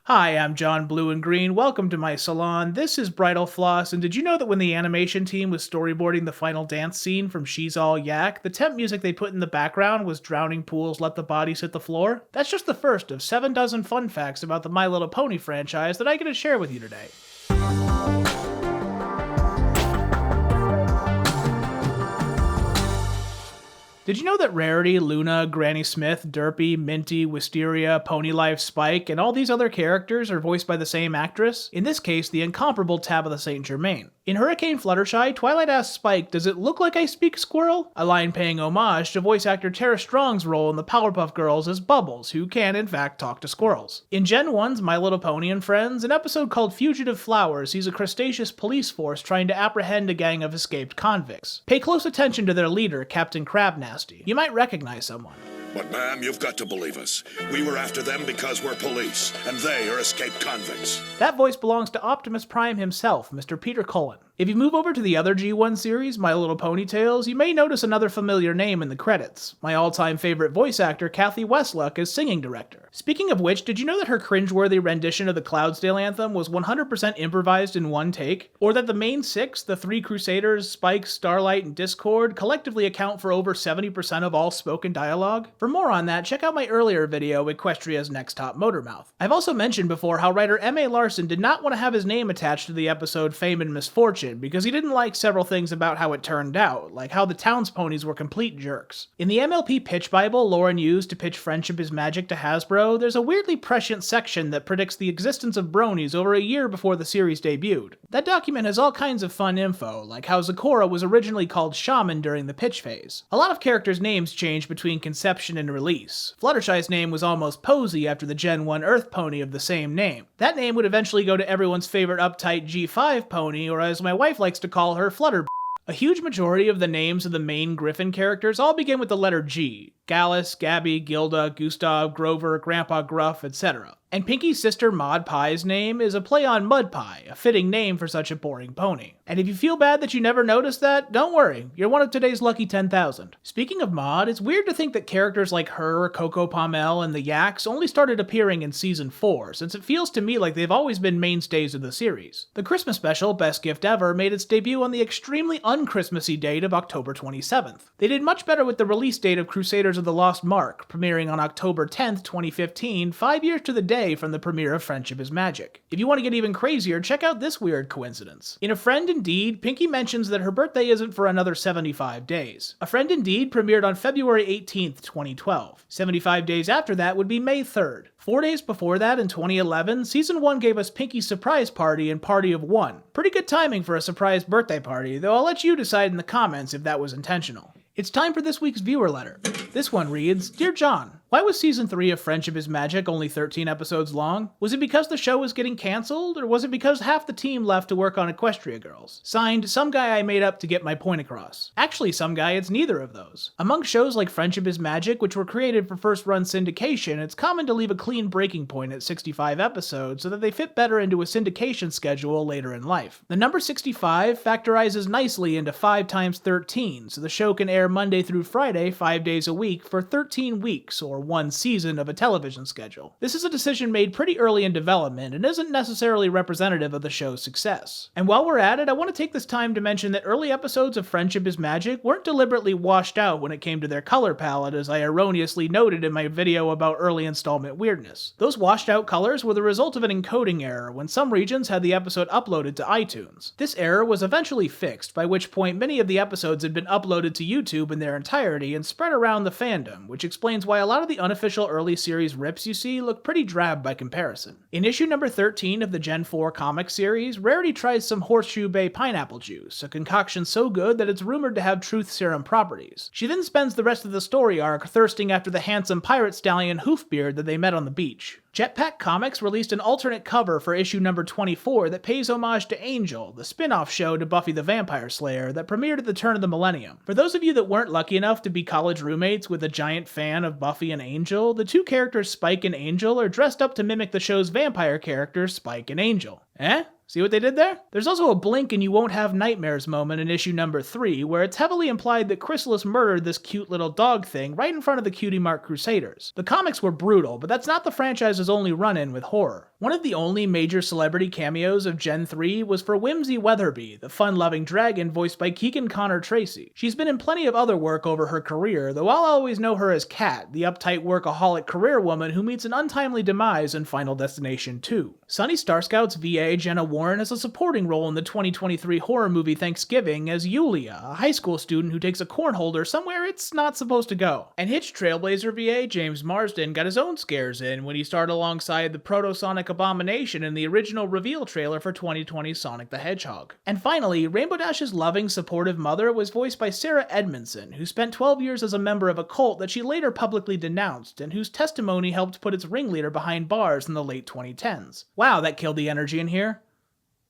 Hi, I'm John Blue and Green. Welcome to my salon. This is Bridle Floss, and did you know that when the animation team was storyboarding the final dance scene from She's All Yak, the temp music they put in the background was Drowning Pools Let the Bodies Hit the Floor? That's just the first of 7 dozen fun facts about the My Little Pony franchise that I get to share with you today. Did you know that Rarity, Luna, Granny Smith, Derpy, Minty, Wisteria, Ponylife, Spike, and all these other characters are voiced by the same actress? In this case, the incomparable Tabitha St. Germain. In Hurricane Fluttershy, Twilight asks Spike, "Does it look like I speak squirrel?" A line paying homage to voice actor Tara Strong's role in the Powerpuff Girls as Bubbles, who can in fact talk to squirrels. In Gen 1's My Little Pony and Friends, an episode called Fugitive Flowers sees a crustaceous police force trying to apprehend a gang of escaped convicts. Pay close attention to their leader, Captain Crabnasty. You might recognize someone. But ma'am, you've got to believe us. We were after them because we're police, and they are escaped convicts. That voice belongs to Optimus Prime himself, Mr. Peter Cullen. If you move over to the other G1 series, My Little Pony Tales, you may notice another familiar name in the credits. My all-time favorite voice actor, Kathy Westluck, is singing director. Speaking of which, did you know that her cringeworthy rendition of the Cloudsdale anthem was 100% improvised in one take? Or that the main six, the three Crusaders, Spike, Starlight, and Discord, collectively account for over 70% of all spoken dialogue? For more on that, check out my earlier video, Equestria's Next Top Motormouth. I've also mentioned before how writer M.A. Larson did not want to have his name attached to the episode Fame and Misfortune, because he didn't like several things about how it turned out, like how the town's ponies were complete jerks. In the MLP pitch bible Lauren used to pitch Friendship is Magic to Hasbro, there's a weirdly prescient section that predicts the existence of bronies over a year before the series debuted. That document has all kinds of fun info, like how Zecora was originally called Shaman during the pitch phase. A lot of characters' names changed between conception and release. Fluttershy's name was almost Posy after the Gen 1 Earth pony of the same name. That name would eventually go to everyone's favorite uptight G5 pony, or as my wife likes to call her, Flutter. A huge majority of the names of the main Griffin characters all begin with the letter G. Gallus, Gabby, Gilda, Gustav, Grover, Grandpa Gruff, etc. And Pinky's sister Maud Pie's name is a play on Mud Pie, a fitting name for such a boring pony. And if you feel bad that you never noticed that, don't worry, you're one of today's lucky 10,000. Speaking of Maud, it's weird to think that characters like her, Coco Pommel, and the Yaks only started appearing in Season 4, since it feels to me like they've always been mainstays of the series. The Christmas special, Best Gift Ever, made its debut on the extremely un-Christmassy date of October 27th. They did much better with the release date of Crusaders of the Lost Mark, premiering on October 10th, 2015, 5 years to the day from the premiere of Friendship is Magic. If you want to get even crazier, check out this weird coincidence. In A Friend Indeed, Pinky mentions that her birthday isn't for another 75 days. A Friend Indeed premiered on February 18th, 2012. 75 days after that would be May 3rd. 4 days before that, in 2011, Season 1 gave us Pinky's surprise party and Party of One. Pretty good timing for a surprise birthday party, though I'll let you decide in the comments if that was intentional. It's time for this week's viewer letter. This one reads, Dear John, why was Season 3 of Friendship is Magic only 13 episodes long? Was it because the show was getting cancelled, or was it because half the team left to work on Equestria Girls? Signed, some guy I made up to get my point across. Actually, some guy, it's neither of those. Among shows like Friendship is Magic, which were created for first-run syndication, it's common to leave a clean breaking point at 65 episodes so that they fit better into a syndication schedule later in life. The number 65 factorizes nicely into 5 times 13, so the show can air Monday through Friday 5 days a week for 13 weeks, or one season of a television schedule. This is a decision made pretty early in development and isn't necessarily representative of the show's success. And while we're at it, I want to take this time to mention that early episodes of Friendship is Magic weren't deliberately washed out when it came to their color palette, as I erroneously noted in my video about early installment weirdness. Those washed out colors were the result of an encoding error when some regions had the episode uploaded to iTunes. This error was eventually fixed, by which point many of the episodes had been uploaded to YouTube in their entirety and spread around the fandom, which explains why a lot of the unofficial early series rips you see look pretty drab by comparison. In issue number 13 of the Gen 4 comic series, Rarity tries some Horseshoe Bay pineapple juice, a concoction so good that it's rumored to have truth serum properties. She then spends the rest of the story arc thirsting after the handsome pirate stallion Hoofbeard that they met on the beach. Jetpack Comics released an alternate cover for issue number 24 that pays homage to Angel, the spin-off show to Buffy the Vampire Slayer that premiered at the turn of the millennium. For those of you that weren't lucky enough to be college roommates with a giant fan of Buffy and Angel, the two characters Spike and Angel are dressed up to mimic the show's vampire characters Spike and Angel. Eh? See what they did there? There's also a blink and you won't have nightmares moment in issue number 3, where it's heavily implied that Krystal murdered this cute little dog thing right in front of the Cutie Mark Crusaders. The comics were brutal, but that's not the franchise's only run-in with horror. One of the only major celebrity cameos of Gen 3 was for Whimsy Weatherby, the fun-loving dragon voiced by Keegan Connor Tracy. She's been in plenty of other work over her career, though I'll always know her as Kat, the uptight workaholic career woman who meets an untimely demise in Final Destination 2. Sunny Starscout's VA Jenna Warren has a supporting role in the 2023 horror movie Thanksgiving as Yulia, a high school student who takes a corn holder somewhere it's not supposed to go. And Hitch Trailblazer VA James Marsden got his own scares in when he starred alongside the Proto-Sonic Abomination in the original reveal trailer for 2020's Sonic the Hedgehog. And finally, Rainbow Dash's loving, supportive mother was voiced by Sarah Edmondson, who spent 12 years as a member of a cult that she later publicly denounced, and whose testimony helped put its ringleader behind bars in the late 2010s. Wow, that killed the energy in here.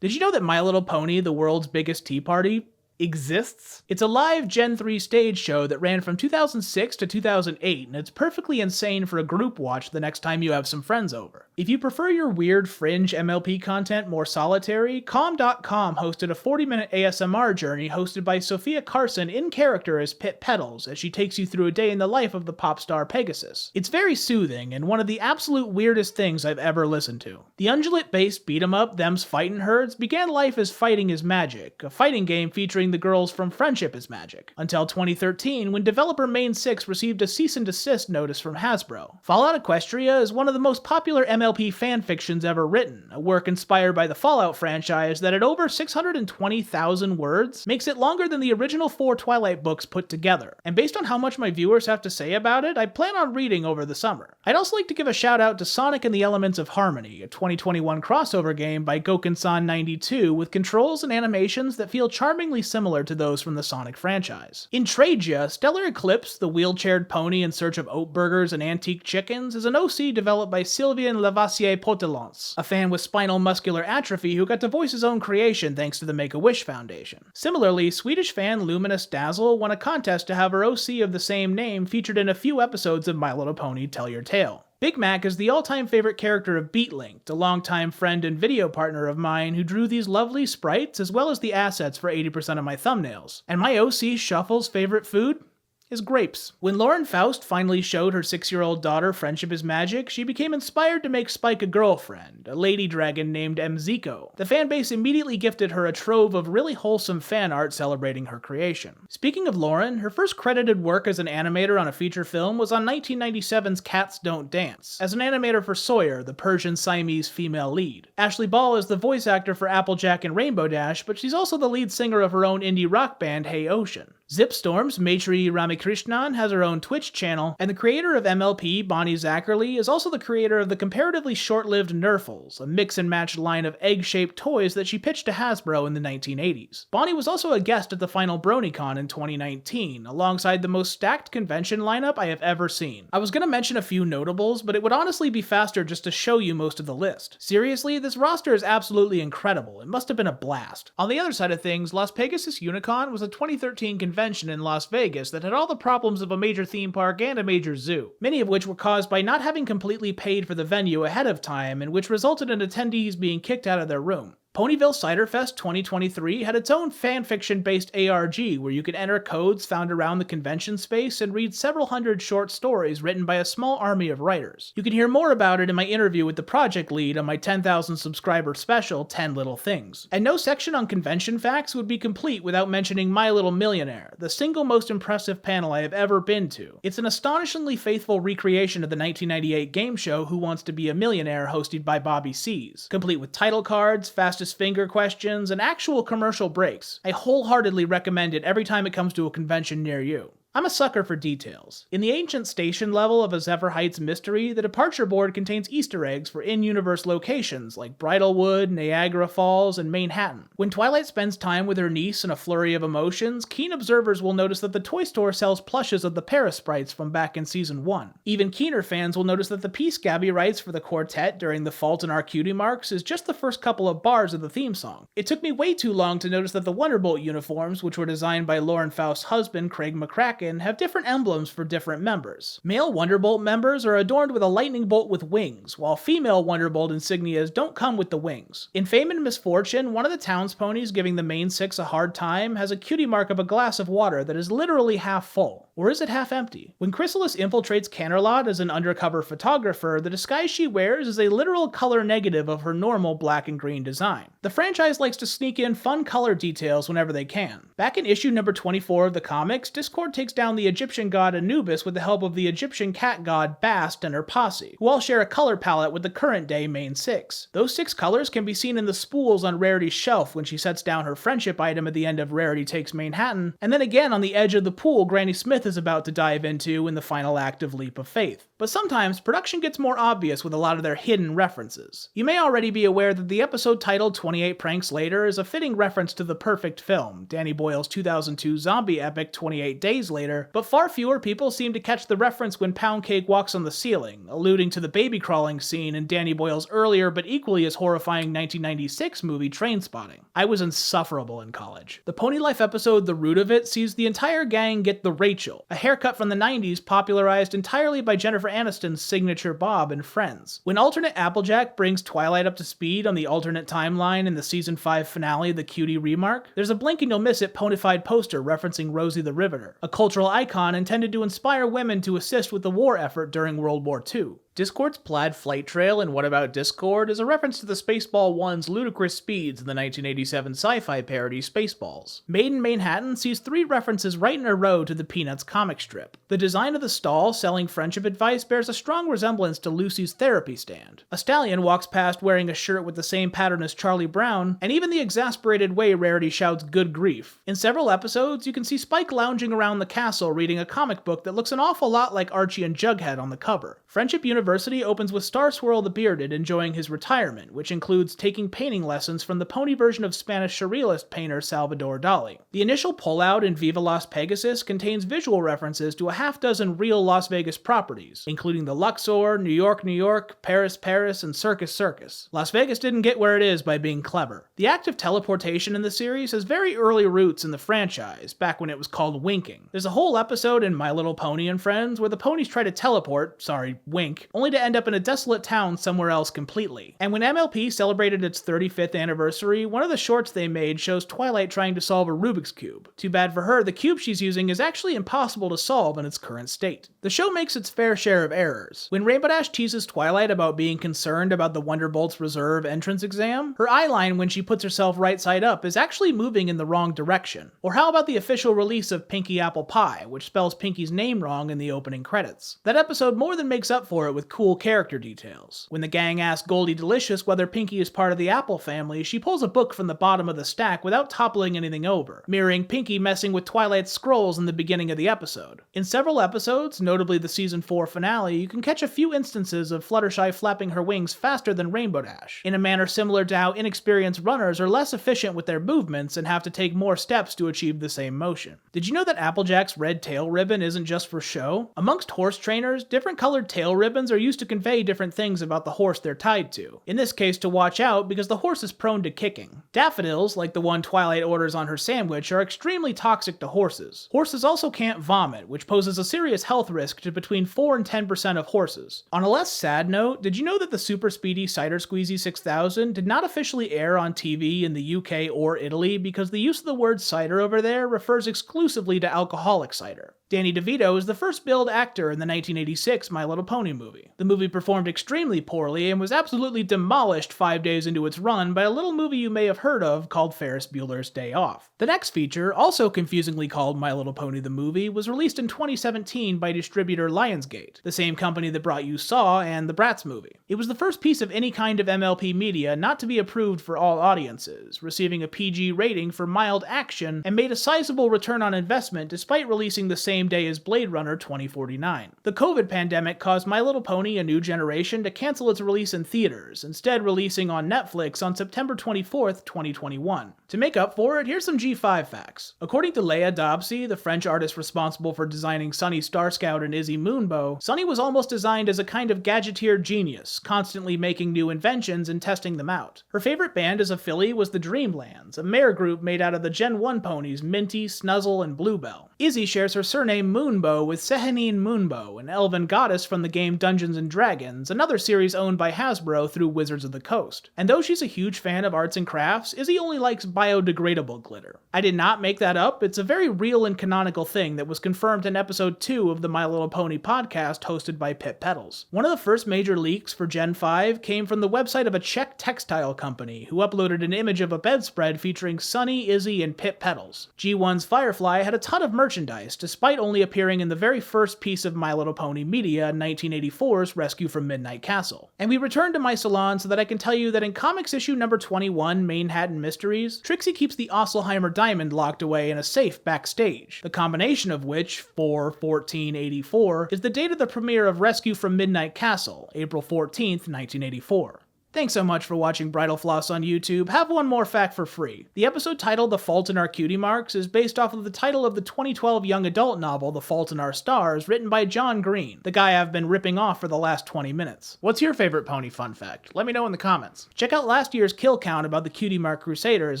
Did you know that My Little Pony, the world's biggest tea party, exists? It's a live Gen 3 stage show that ran from 2006 to 2008, and it's perfectly insane for a group watch the next time you have some friends over. If you prefer your weird fringe MLP content more solitary, Calm.com hosted a 40-minute ASMR journey hosted by Sophia Carson in character as Pit Petals as she takes you through a day in the life of the pop star Pegasus. It's very soothing and one of the absolute weirdest things I've ever listened to. The undulate-based beat-em-up Them's Fightin' Herds began life as Fighting is Magic, a fighting game featuring the girls from Friendship is Magic, until 2013 when developer Main 6 received a cease and desist notice from Hasbro. Fallout Equestria is one of the most popular MLP fanfictions ever written, a work inspired by the Fallout franchise that at over 620,000 words makes it longer than the original 4 Twilight books put together. And based on how much my viewers have to say about it, I plan on reading over the summer. I'd also like to give a shout out to Sonic and the Elements of Harmony, a 2021 crossover game by Gokun-san 92 with controls and animations that feel charmingly similar to those from the Sonic franchise. In Tradia, Stellar Eclipse, the wheelchaired pony in search of oat burgers and antique chickens, is an OC developed by Sylvain Lavassier-Potelance, a fan with spinal muscular atrophy who got to voice his own creation thanks to the Make-A-Wish Foundation. Similarly, Swedish fan Luminous Dazzle won a contest to have her OC of the same name featured in a few episodes of My Little Pony Tell Your Tale. Big Mac is the all-time favorite character of Beatlinked, a longtime friend and video partner of mine who drew these lovely sprites as well as the assets for 80% of my thumbnails. And my OC Shuffle's favorite food is grapes. When Lauren Faust finally showed her 6-year-old daughter Friendship is Magic, she became inspired to make Spike a girlfriend, a lady dragon named Mziko. The fanbase immediately gifted her a trove of really wholesome fan art celebrating her creation. Speaking of Lauren, her first credited work as an animator on a feature film was on 1997's Cats Don't Dance, as an animator for Sawyer, the Persian Siamese female lead. Ashley Ball is the voice actor for Applejack and Rainbow Dash, but she's also the lead singer of her own indie rock band Hey Ocean. Zipstorm's Maitri Ramakrishnan has her own Twitch channel, and the creator of MLP, Bonnie Zackerly, is also the creator of the comparatively short-lived Nerfles, a mix-and-match line of egg-shaped toys that she pitched to Hasbro in the 1980s. Bonnie was also a guest at the final BronyCon in 2019, alongside the most stacked convention lineup I have ever seen. I was gonna mention a few notables, but it would honestly be faster just to show you most of the list. Seriously, this roster is absolutely incredible. It must have been a blast. On the other side of things, Las Pegasus Unicon was a 2013 convention in Las Vegas that had all the problems of a major theme park and a major zoo, many of which were caused by not having completely paid for the venue ahead of time and which resulted in attendees being kicked out of their room. Ponyville Cider Fest 2023 had its own fanfiction-based ARG where you could enter codes found around the convention space and read several hundred short stories written by a small army of writers. You can hear more about it in my interview with the project lead on my 10,000 subscriber special, 10 Little Things. And no section on convention facts would be complete without mentioning My Little Millionaire, the single most impressive panel I have ever been to. It's an astonishingly faithful recreation of the 1998 game show Who Wants to Be a Millionaire hosted by Bobby Sees, complete with title cards, fastest finger questions, and actual commercial breaks. I wholeheartedly recommend it every time it comes to a convention near you. I'm a sucker for details. In the ancient station level of a Zephyr Heights mystery, the departure board contains Easter eggs for in-universe locations like Bridlewood, Niagara Falls, and Manhattan. When Twilight spends time with her niece in a flurry of emotions, keen observers will notice that the toy store sells plushes of the Paris sprites from back in Season 1. Even keener fans will notice that the piece Gabby writes for the quartet during The Fault in Our Cutie Marks is just the first couple of bars of the theme song. It took me way too long to notice that the Wonderbolt uniforms, which were designed by Lauren Faust's husband, Craig McCracken, and have different emblems for different members. Male Wonderbolt members are adorned with a lightning bolt with wings, while female Wonderbolt insignias don't come with the wings. In Fame and Misfortune, one of the town's ponies giving the main six a hard time has a cutie mark of a glass of water that is literally half full. Or is it half empty? When Chrysalis infiltrates Canterlot as an undercover photographer, the disguise she wears is a literal color negative of her normal black and green design. The franchise likes to sneak in fun color details whenever they can. Back in issue number 24 of the comics, Discord takes down the Egyptian god Anubis with the help of the Egyptian cat god Bast and her posse, who all share a color palette with the current day main six. Those 6 colors can be seen in the spools on Rarity's shelf when she sets down her friendship item at the end of Rarity Takes Manhattan, and then again on the edge of the pool Granny Smith is about to dive into in the final act of Leap of Faith. But sometimes, production gets more obvious with a lot of their hidden references. You may already be aware that the episode titled 28 Pranks Later is a fitting reference to The Perfect Film, Danny Boyle's 2002 zombie epic 28 Days Later, but far fewer people seem to catch the reference when Pound Cake walks on the ceiling, alluding to the baby crawling scene in Danny Boyle's earlier but equally as horrifying 1996 movie Trainspotting. I was insufferable in college. The Pony Life episode The Root of It sees the entire gang get the Rachel, a haircut from the 90s popularized entirely by Jennifer Aniston's signature bob in Friends. When alternate Applejack brings Twilight up to speed on the alternate timeline in the season 5 finale The Cutie Remark, there's a blink and you'll miss it ponified poster referencing Rosie the Riveter, a cultural icon intended to inspire women to assist with the war effort during World War II. Discord's plaid flight trail in What About Discord is a reference to the Spaceball 1's ludicrous speeds in the 1987 sci-fi parody Spaceballs. Made in Manhattan sees 3 references right in a row to the Peanuts comic strip. The design of the stall selling friendship advice bears a strong resemblance to Lucy's therapy stand. A stallion walks past wearing a shirt with the same pattern as Charlie Brown, and even the exasperated way Rarity shouts good grief. In several episodes, you can see Spike lounging around the castle reading a comic book that looks an awful lot like Archie and Jughead on the cover. Friendship University opens with Star Swirl the Bearded enjoying his retirement, which includes taking painting lessons from the pony version of Spanish surrealist painter Salvador Dali. The initial pullout in Viva Las Pegasus contains visual references to a half-dozen real Las Vegas properties, including the Luxor, New York, Paris, and Circus. Las Vegas didn't get where it is by being clever. The act of teleportation in the series has very early roots in the franchise, back when it was called winking. There's a whole episode in My Little Pony and Friends where the ponies try to teleport, wink, only to end up in a desolate town somewhere else completely. And when MLP celebrated its 35th anniversary, one of the shorts they made shows Twilight trying to solve a Rubik's Cube. Too bad for her, the cube she's using is actually impossible to solve in its current state. The show makes its fair share of errors. When Rainbow Dash teases Twilight about being concerned about the Wonderbolt's reserve entrance exam, her eyeline when she puts herself right side up is actually moving in the wrong direction. Or how about the official release of Pinky Apple Pie, which spells Pinky's name wrong in the opening credits? That episode more than makes up for it with cool character details. When the gang asks Goldie Delicious whether Pinky is part of the Apple family, she pulls a book from the bottom of the stack without toppling anything over, mirroring Pinky messing with Twilight's scrolls in the beginning of the episode. In several episodes, notably the season 4 finale, you can catch a few instances of Fluttershy flapping her wings faster than Rainbow Dash, in a manner similar to how inexperienced runners are less efficient with their movements and have to take more steps to achieve the same motion. Did you know that Applejack's red tail ribbon isn't just for show? Amongst horse trainers, different colored tail ribbons are used to convey different things about the horse they're tied to. In this case, to watch out because the horse is prone to kicking. Daffodils, like the one Twilight orders on her sandwich, are extremely toxic to horses. Horses also can't vomit, which poses a serious health risk to between 4 and 10% of horses. On a less sad note, did you know that the Super Speedy Cider Squeezy 6000 did not officially air on TV in the UK or Italy because the use of the word cider over there refers exclusively to alcoholic cider? Danny DeVito is the first billed actor in the 1986 My Little Pony movie. The movie performed extremely poorly and was absolutely demolished 5 days into its run by a little movie you may have heard of called Ferris Bueller's Day Off. The next feature, also confusingly called My Little Pony the Movie, was released in 2017 by distributor Lionsgate, the same company that brought you Saw and the Bratz movie. It was the first piece of any kind of MLP media not to be approved for all audiences, receiving a PG rating for mild action, and made a sizable return on investment despite releasing the same day as Blade Runner 2049. The COVID pandemic caused My Little Pony: A New Generation to cancel its release in theaters, instead releasing on Netflix on September 24th, 2021. To make up for it, here's some G5 facts. According to Leia Dobsey, the French artist responsible for designing Sunny Starscout and Izzy Moonbow, Sunny was almost designed as a kind of gadgeteer genius, constantly making new inventions and testing them out. Her favorite band as a filly was the Dreamlands, a mare group made out of the Gen 1 ponies Minty, Snuzzle, and Bluebell. Izzy shares her surname Moonbow with Sehanine Moonbow, an elven goddess from the game Dungeons & Dragons, another series owned by Hasbro through Wizards of the Coast. And though she's a huge fan of arts and crafts, Izzy only likes biodegradable glitter. I did not make that up, it's a very real and canonical thing that was confirmed in episode 2 of the My Little Pony podcast hosted by Pip Petals. One of the first major leaks for Gen 5 came from the website of a Czech textile company, who uploaded an image of a bedspread featuring Sunny, Izzy, and Pip Petals. G1's Firefly had a ton of merchandise, despite only appearing in the very first piece of My Little Pony media, 1984's Rescue from Midnight Castle. And we return to my salon so that I can tell you that in comics issue number 21, Manhattan Mysteries, Trixie keeps the Osselheimer diamond locked away in a safe backstage, the combination of which, 4/14/84, is the date of the premiere of Rescue from Midnight Castle, April 14th, 1984. Thanks so much for watching Bridle Floss on YouTube. Have one more fact for free. The episode titled The Fault in Our Cutie Marks is based off of the title of the 2012 young adult novel The Fault in Our Stars, written by John Green, the guy I've been ripping off for the last 20 minutes. What's your favorite pony fun fact? Let me know in the comments. Check out last year's kill count about the Cutie Mark Crusaders,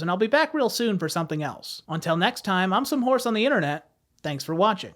and I'll be back real soon for something else. Until next time, I'm some horse on the internet. Thanks for watching.